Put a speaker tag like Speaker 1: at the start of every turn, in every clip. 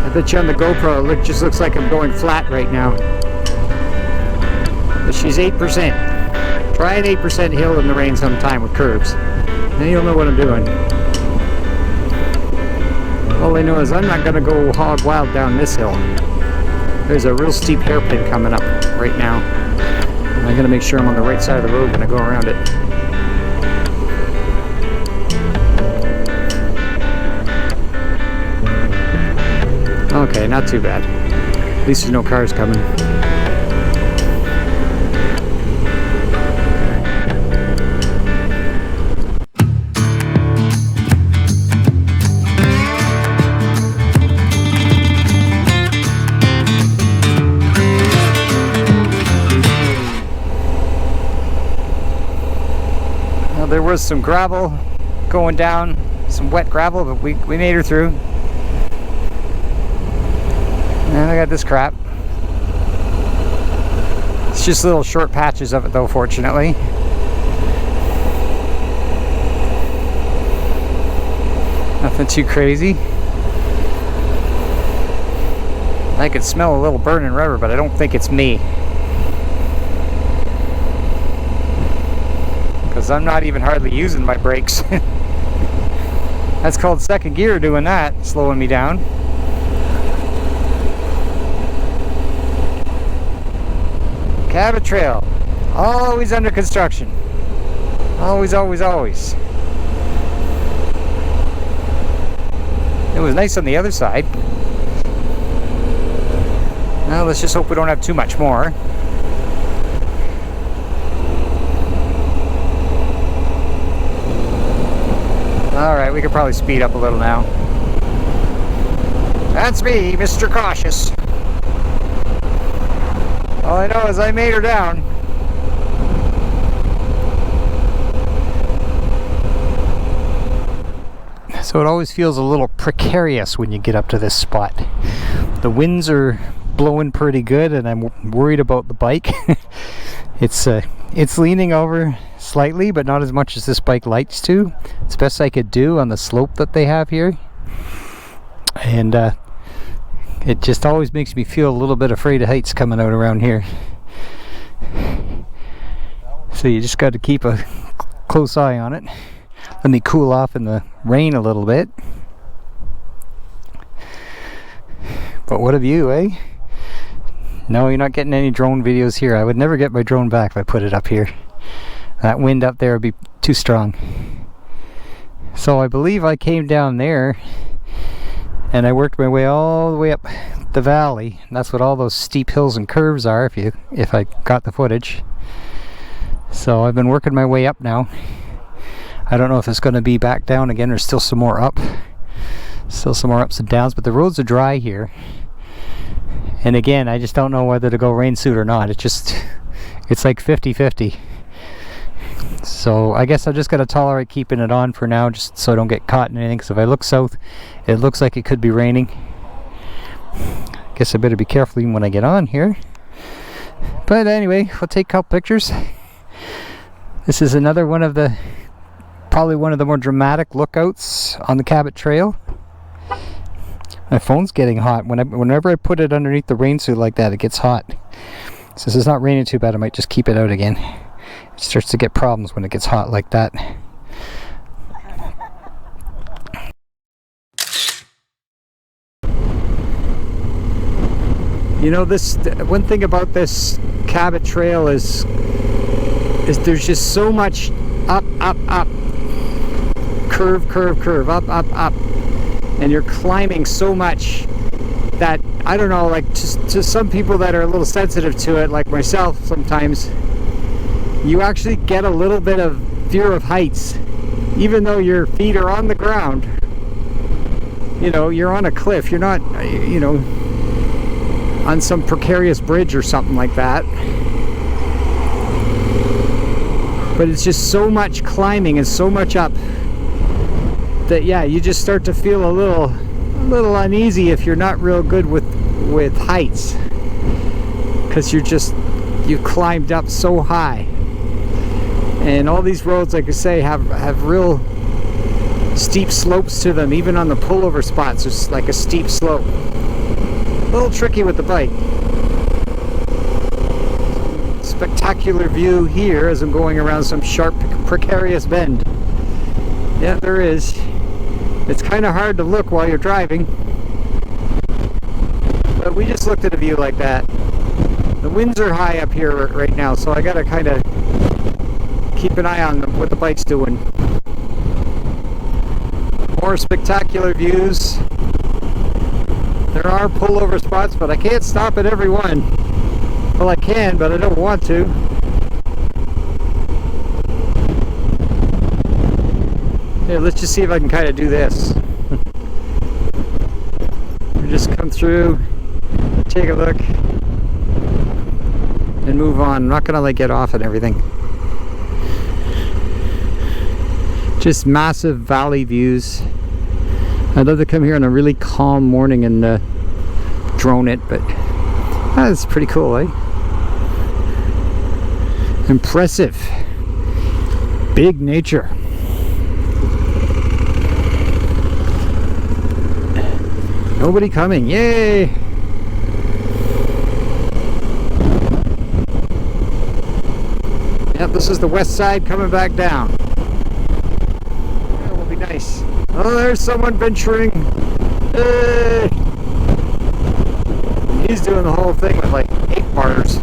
Speaker 1: I bet you on the GoPro it just looks like I'm going flat right now. But she's 8%. Try an 8% hill in the rain sometime with curves. Then you'll know what I'm doing. All I know is I'm not going to go hog wild down this hill. There's a real steep hairpin coming up right now. And I got to make sure I'm on the right side of the road when I go around it. Okay, not too bad. At least there's no cars coming. Now, there was some gravel going down, some wet gravel, but we made her through. And I got this crap. It's just little short patches of it though, fortunately. Nothing too crazy. I could smell a little burning rubber, but I don't think it's me. Because I'm not even hardly using my brakes. That's called second gear doing that, slowing me down. Cabot Trail, always under construction. Always, always, always. It was nice on the other side. Now let's just hope we don't have too much more. Alright, we could probably speed up a little now. That's me, Mr. Cautious. All I know is I made her down. So it always feels a little precarious when you get up to this spot. The winds are blowing pretty good and I'm worried about the bike. It's leaning over slightly, but not as much as this bike likes to. It's best I could do on the slope that they have here. And it just always makes me feel a little bit afraid of heights coming out around here. So you just got to keep a close eye on it. Let me cool off in the rain a little bit. But what of you, eh? No, you're not getting any drone videos here. I would never get my drone back if I put it up here. That wind up there would be too strong. So I believe I came down there and I worked my way all the way up the valley. And that's what all those steep hills and curves are, if I got the footage. So I've been working my way up now. I don't know if it's going to be back down again or still some more up. Still some more ups and downs, but the roads are dry here. And again, I just don't know whether to go rain suit or not. It's like 50-50. So I guess I just got to tolerate keeping it on for now, just so I don't get caught in anything. Because if I look south, it looks like it could be raining. Guess I better be careful even when I get on here. But anyway, we'll take a couple pictures. This is another one of the, probably one of the more dramatic lookouts on the Cabot Trail. My phone's getting hot. Whenever I put it underneath the rain suit like that, it gets hot. Since it's not raining too bad, I might just keep it out again. It starts to get problems when it gets hot like that. You know, this one thing about this Cabot Trail is there's just so much up, up, up, curve, curve, curve, up, up, up, and you're climbing so much that, I don't know, like to some people that are a little sensitive to it, like myself sometimes, you actually get a little bit of fear of heights, even though your feet are on the ground. You know, you're on a cliff, you're not, you know, on some precarious bridge or something like that. But it's just so much climbing and so much up that, yeah, you just start to feel a little uneasy if you're not real good with heights, because you've climbed up so high. And all these roads, like I say, have real steep slopes to them. Even on the pullover spots, there's like a steep slope. A little tricky with the bike. Spectacular view here as I'm going around some sharp, precarious bend. Yeah, there is. It's kind of hard to look while you're driving, but we just looked at a view like that. The winds are high up here right now, so I gotta kind of keep an eye on what the bike's doing. More spectacular views. There are pullover spots, but I can't stop at every one. Well, I can, but I don't want to. Here, let's just see if I can kind of do this. Just come through, take a look, and move on. I'm not gonna like get off and everything. Just massive valley views. I'd love to come here on a really calm morning and drone it, but that's pretty cool, eh? Impressive. Big nature. Nobody coming. Yay! Yep, this is the west side coming back down. That will be nice. Oh, there's someone venturing. Hey! He's doing the whole thing with like 8 bars.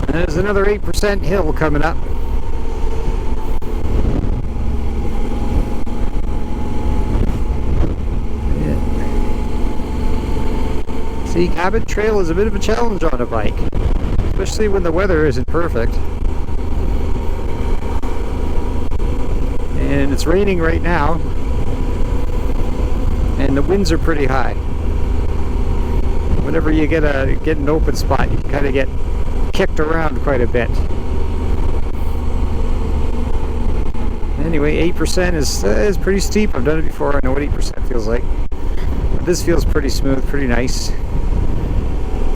Speaker 1: And there's another 8% hill coming up. Yeah. See, Cabot Trail is a bit of a challenge on a bike, especially when the weather isn't perfect. And it's raining right now, and the winds are pretty high. Whenever you get an open spot, you can kind of get kicked around quite a bit. Anyway, 8% is pretty steep. I've done it before. I know what 8% feels like. But this feels pretty smooth, pretty nice,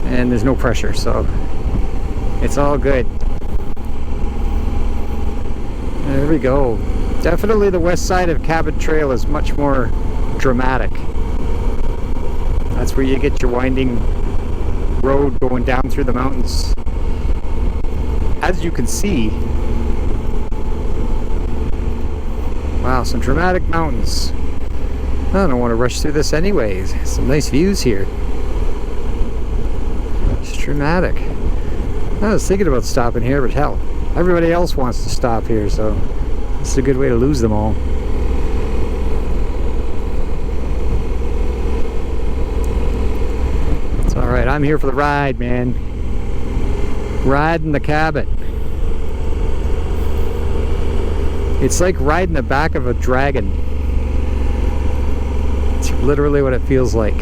Speaker 1: and there's no pressure, so it's all good. There we go. Definitely the west side of Cabot Trail is much more dramatic. That's where you get your winding road going down through the mountains. As you can see, wow, some dramatic mountains. I don't want to rush through this anyways. Some nice views here. It's dramatic. I was thinking about stopping here, but hell, everybody else wants to stop here, so this is a good way to lose them all. It's alright, I'm here for the ride, man. Riding the Cabot. It's like riding the back of a dragon. It's literally what it feels like.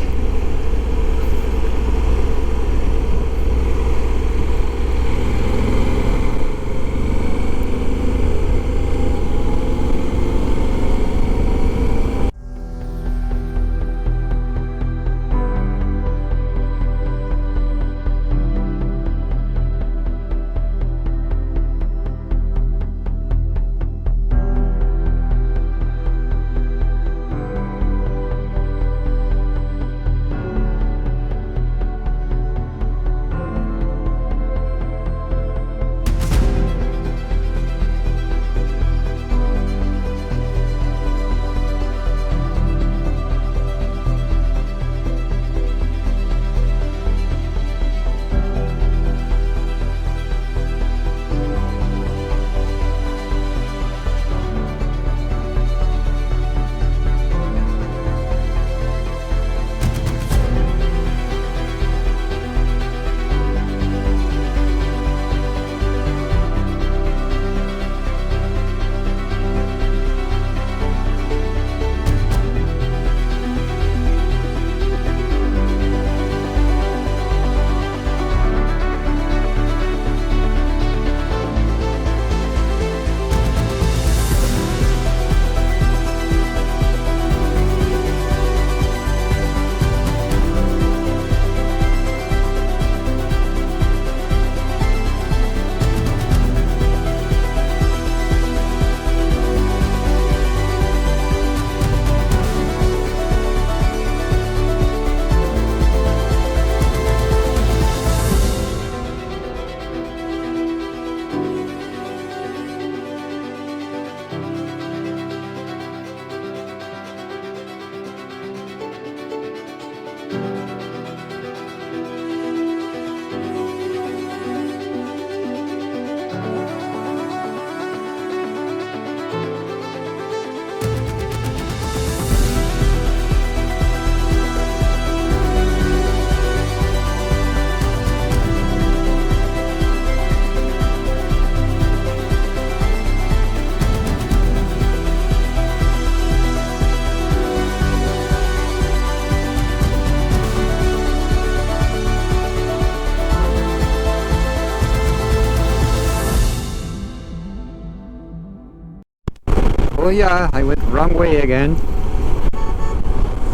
Speaker 1: Oh yeah, I went the wrong way again.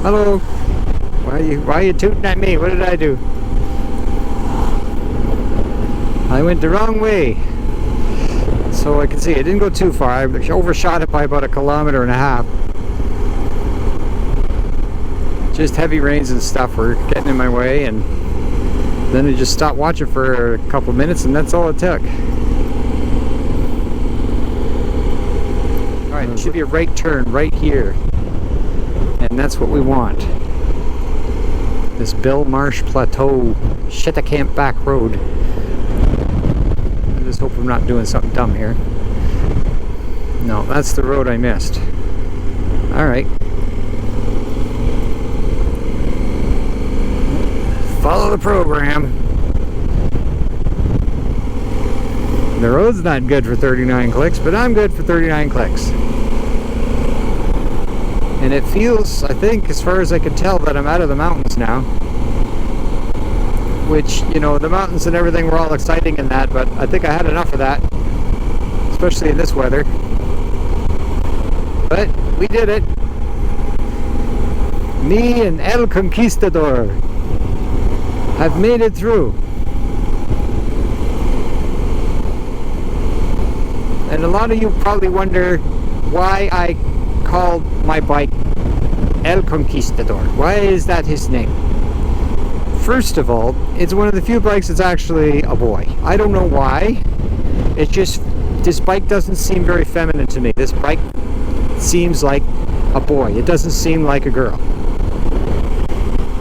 Speaker 1: Hello. Why are you tooting at me? What did I do? I went the wrong way. So I can see it didn't go too far. I overshot it by about 1.5 kilometers. Just heavy rains and stuff were getting in my way, and then I just stopped watching for a couple minutes, and that's all it took. Alright, it should be a right turn right here. And that's what we want. This Bill Marsh Plateau Cheticamp Back Road. I just hope I'm not doing something dumb here. No, that's the road I missed. Alright. Follow the program. The road's not good for 39 clicks, but I'm good for 39 clicks. And it feels, I think, as far as I can tell, that I'm out of the mountains now. Which, you know, the mountains and everything were all exciting and that, but I think I had enough of that. Especially in this weather. But we did it. Me and El Conquistador have made it through. And a lot of you probably wonder why I called my bike El Conquistador. Why is that his name? First of all, it's one of the few bikes that's actually a boy. I don't know why. It's just, this bike doesn't seem very feminine to me. This bike seems like a boy. It doesn't seem like a girl.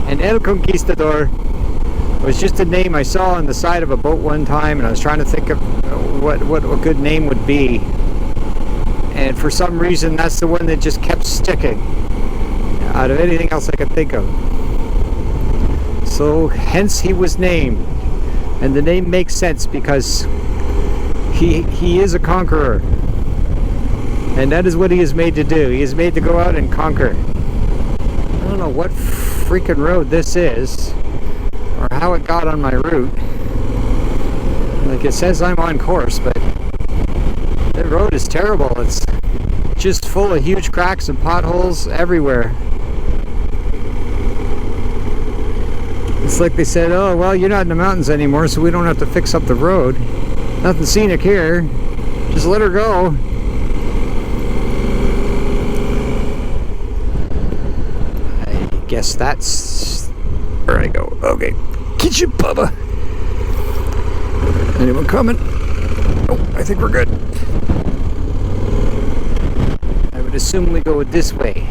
Speaker 1: And El Conquistador was just a name I saw on the side of a boat one time, and I was trying to think of what a good name would be. And for some reason, that's the one that just kept sticking out of anything else I could think of. So hence he was named, and the name makes sense because he is a conqueror, and that is what he is made to do. He is made to go out and conquer. I don't know what freaking road this is or how it got on my route. Like, it says I'm on course, but the road is terrible. It's just full of huge cracks and potholes everywhere. It's like they said, oh, well, you're not in the mountains anymore, so we don't have to fix up the road. Nothing scenic here. Just let her go. I guess that's where I go. Okay. Get you, Bubba. Anyone coming? Oh, I think we're good. I would assume we go this way.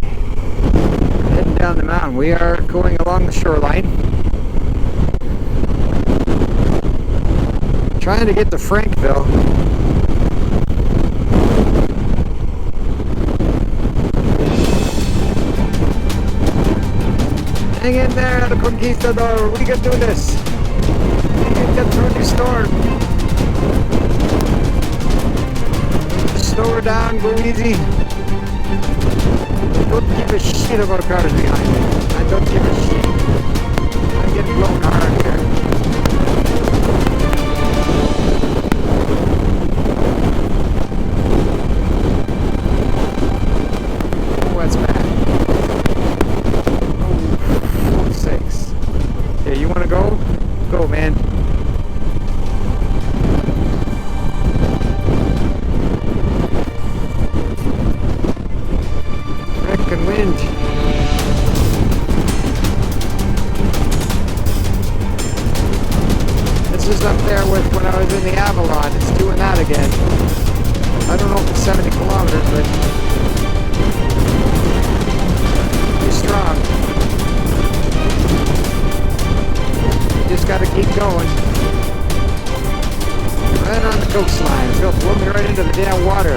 Speaker 1: Heading down the mountain. We are going along the shoreline. Trying to get to Frankville. Hang in there, El Conquistador. We can do this. We can get through the storm. Slow her down, go easy. Don't give a shit about cars behind me. I don't give a shit. I'm getting blown hard here. That's bad. Oh, 6. Yeah, you want to go? Go, man. Frickin' wind. This is up there with when I was in the Avalon. It's doing that again. I don't know if it's 70 kilometers, but strong. You just gotta keep going. Right on the coastline. It's going to blow me right into the damn water.